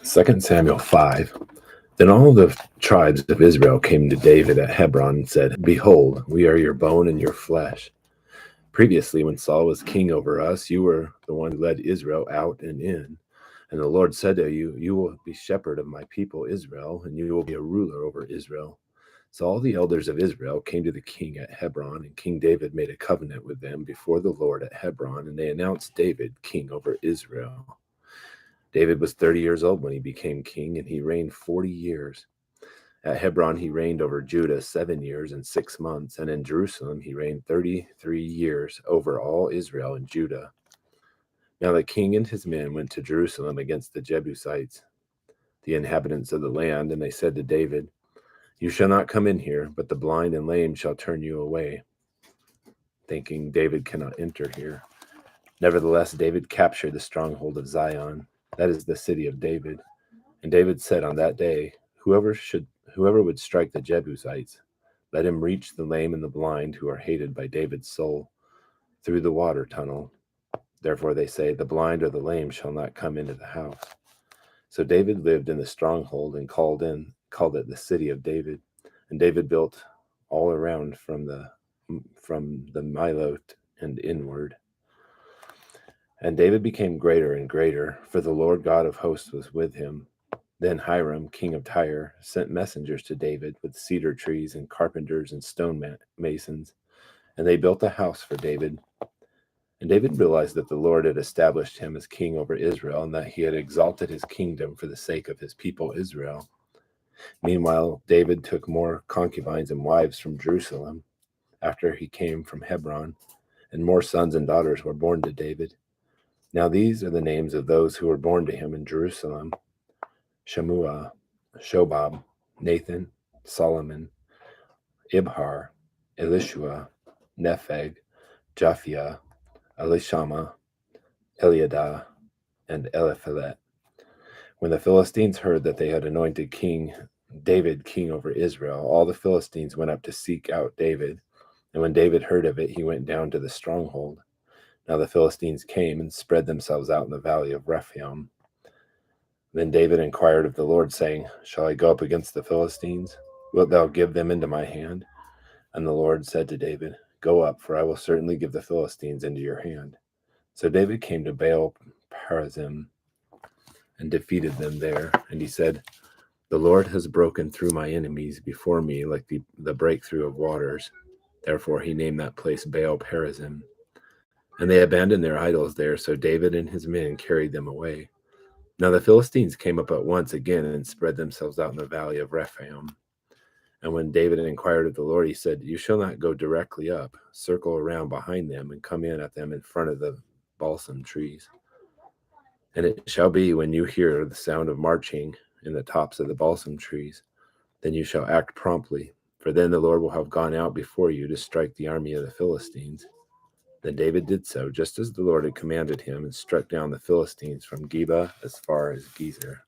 2 Samuel 5. Then all the tribes of Israel came to David at Hebron and said, "Behold, we are your bone and your flesh. Previously, when Saul was king over us, you were the one who led Israel out and in. And the Lord said to you, 'You will be shepherd of my people Israel, and you will be a ruler over Israel.' So all the elders of Israel came to the king at Hebron, and King David made a covenant with them before the Lord at Hebron, and they announced David king over Israel. David was 30 years old when he became king, and he reigned 40 years. At Hebron, he reigned over Judah 7 years and 6 months, and in Jerusalem, he reigned 33 years over all Israel and Judah. Now the king and his men went to Jerusalem against the Jebusites, the inhabitants of the land, and they said to David, "You shall not come in here, but the blind and lame shall turn you away," thinking David cannot enter here. Nevertheless, David captured the stronghold of Zion, that is the city of David. And David said on that day, Whoever would strike the Jebusites, let him reach the lame and the blind who are hated by David's soul through the water tunnel. Therefore they say, the blind or the lame shall not come into the house. So David lived in the stronghold and called it the city of David. And David built all around from the Milot and inward. And David became greater and greater, for the Lord God of hosts was with him. Then Hiram, king of Tyre, sent messengers to David with cedar trees and carpenters and stone masons, and they built a house for David. And David realized that the Lord had established him as king over Israel, and that he had exalted his kingdom for the sake of his people Israel. Meanwhile, David took more concubines and wives from Jerusalem after he came from Hebron, and more sons and daughters were born to David. Now these are the names of those who were born to him in Jerusalem: Shammua, Shobab, Nathan, Solomon, Ibhar, Elishua, Nepheg, Japhia, Elishama, Eliadah, and Eliphalet. When the Philistines heard that they had anointed David king over Israel, all the Philistines went up to seek out David. And when David heard of it, he went down to the stronghold. Now the Philistines came and spread themselves out in the valley of Rephaim. Then David inquired of the Lord, saying, "Shall I go up against the Philistines? Wilt thou give them into my hand?" And the Lord said to David, "Go up, for I will certainly give the Philistines into your hand." So David came to Baal Perazim and defeated them there. And he said, "The Lord has broken through my enemies before me like the breakthrough of waters." Therefore he named that place Baal Perazim. And they abandoned their idols there, so David and his men carried them away. Now the Philistines came up at once again and spread themselves out in the valley of Rephaim. And when David inquired of the Lord, he said, "You shall not go directly up. Circle around behind them and come in at them in front of the balsam trees. And it shall be when you hear the sound of marching in the tops of the balsam trees, then you shall act promptly, for then the Lord will have gone out before you to strike the army of the Philistines." Then David did so, just as the Lord had commanded him, and struck down the Philistines from Geba as far as Gezer.